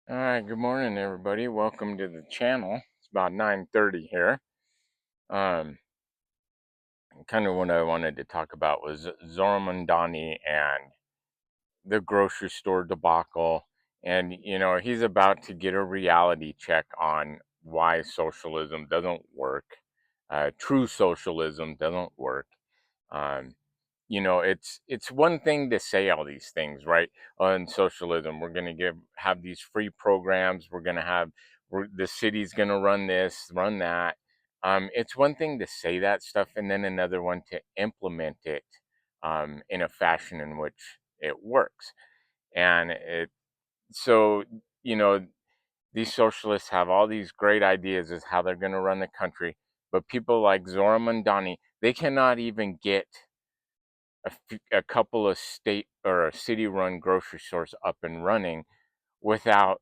All right, good morning, everybody. Welcome to the channel. It's about 9:30 here. Um, Kind of what I wanted to talk about was Zora Mamdani and the grocery store debacle. And, he's about to get a reality check on why socialism doesn't work. True socialism doesn't work. Um, it's one thing to say all these things, right? On socialism, we're going to have these free programs. The city's going to run this, run that. It's one thing to say that stuff, and then another one to implement it in a fashion in which it works. And so you know these socialists have all these great ideas as how they're going to run the country, but people like Zora Mandani, they cannot even get a couple of state or city-run grocery stores up and running without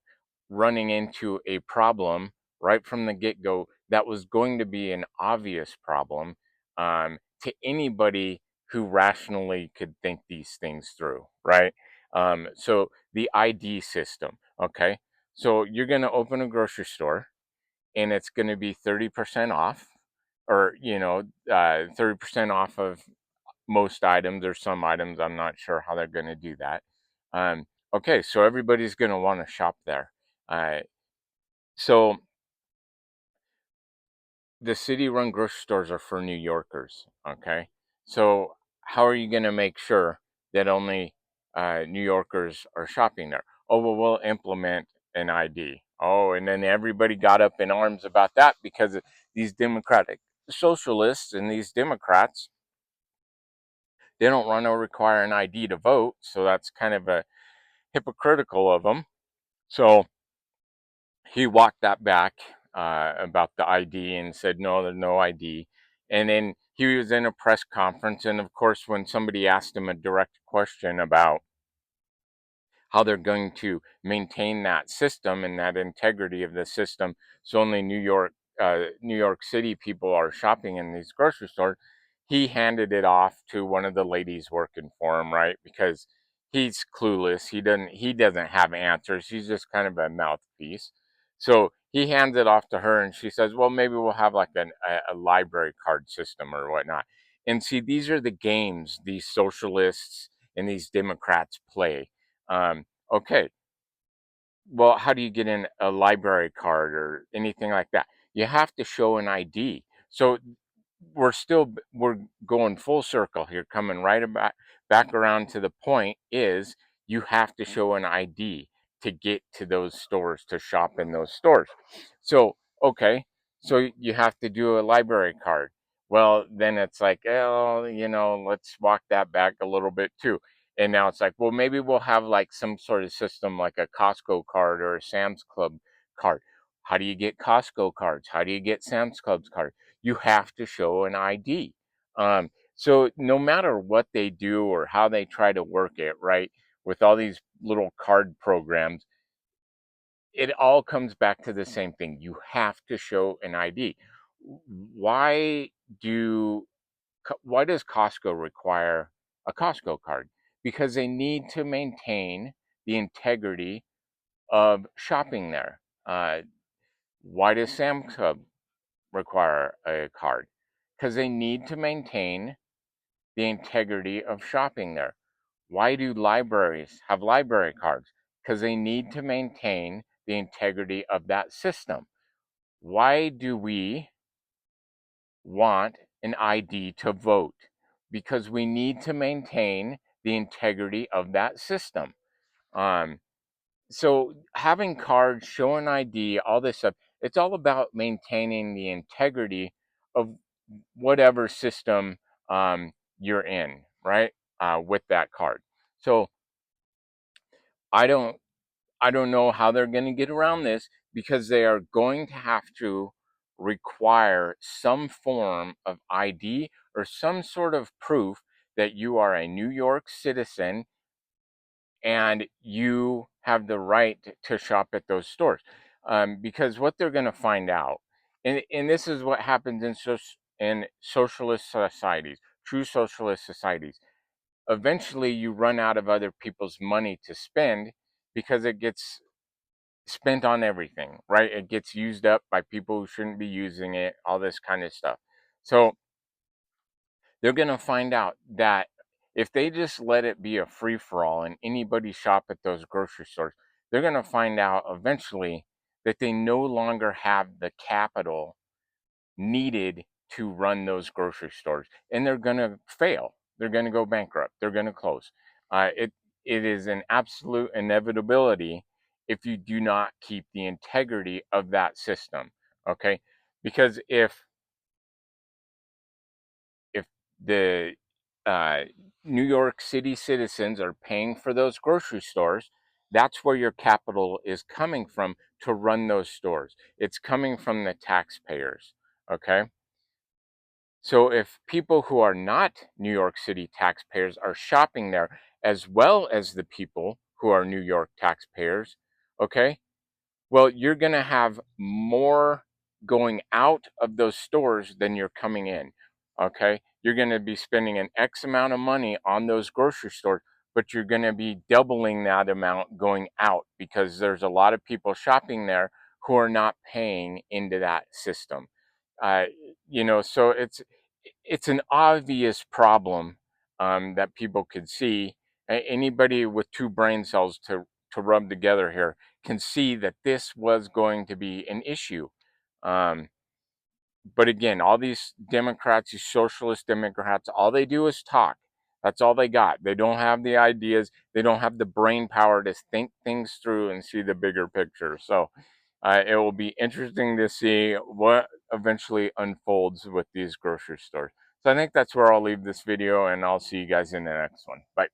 running into a problem right from the get-go that was going to be an obvious problem to anybody who rationally could think these things through, right? So the ID system, okay? So you're going to open a grocery store and it's going to be 30% off, or 30% off of most items or some items. I'm not sure how they're going to do that. Um, okay, so everybody's going to want to shop there. Uh, so the city-run grocery stores are for New Yorkers. Okay, so how are you going to make sure that only New Yorkers are shopping there? Oh, well, we'll implement an ID. Oh, and then everybody got up in arms about that because these democratic socialists and these Democrats, they don't want to require an ID to vote, so that's kind of a hypocritical of them. So he walked that back about the ID and said, no, there's no ID. And then he was in a press conference. And of course, when somebody asked him a direct question about how they're going to maintain that system and that integrity of the system, so only New York City people are shopping in these grocery stores, he handed it off to one of the ladies working for him, right? Because he's clueless. He doesn't have answers. He's just kind of a mouthpiece. So he hands it off to her, and she says, "Well, maybe we'll have like a library card system or whatnot." And see, these are the games these socialists and these Democrats play. Okay, well, how do you get in a library card or anything like that? You have to show an ID. So we're going full circle here, coming right about back around to the point is you have to show an ID to get to those stores, to shop in those stores. So okay, so you have to do a library card. Well, then it's like, oh, let's walk that back a little bit too. And now it's like, well, maybe we'll have like some sort of system like a Costco card or a Sam's Club card. How do you get Costco cards? How do you get Sam's Club's card? You have to show an ID. So no matter what they do or how they try to work it, right, with all these little card programs, it all comes back to the same thing. You have to show an ID. Why do why does Costco require a Costco card? Because they need to maintain the integrity of shopping there. Why does Sam's Club require a card? Because they need to maintain the integrity of shopping there. Why do libraries have library cards? Because they need to maintain the integrity of that system. Why do we want an ID to vote? Because we need to maintain the integrity of that system. Um, so having cards, show an ID, all this stuff, it's all about maintaining the integrity of whatever system you're in, right? With that card. So I don't I don't know how they're going to get around this because they are going to have to require some form of ID or some sort of proof that you are a New York citizen and you have the right to shop at those stores. Because what they're going to find out, and this is what happens in socialist societies, true socialist societies. Eventually, you run out of other people's money to spend because it gets spent on everything, right? It gets used up by people who shouldn't be using it, all this kind of stuff. So they're going to find out that if they just let it be a free for all and anybody shop at those grocery stores, they're going to find out eventually that they no longer have the capital needed to run those grocery stores, and they're going to fail. They're going to go bankrupt. They're going to close. It is an absolute inevitability if you do not keep the integrity of that system. Okay, because if the uh, New York City citizens are paying for those grocery stores, that's where your capital is coming from to run those stores. It's coming from the taxpayers. Okay. So if people who are not New York City taxpayers are shopping there, as well as the people who are New York taxpayers, okay, well, you're going to have more going out of those stores than you're coming in. Okay. You're going to be spending an X amount of money on those grocery stores, but you're going to be doubling that amount going out because there's a lot of people shopping there who are not paying into that system. Uh, so it's an obvious problem that people could see. Anybody with two brain cells to rub together here can see that this was going to be an issue. Um, but again, all these Democrats, these socialist Democrats, all they do is talk. That's all they got. They don't have the ideas. They don't have the brain power to think things through and see the bigger picture. So it will be interesting to see what eventually unfolds with these grocery stores. So I think that's where I'll leave this video, and I'll see you guys in the next one. Bye.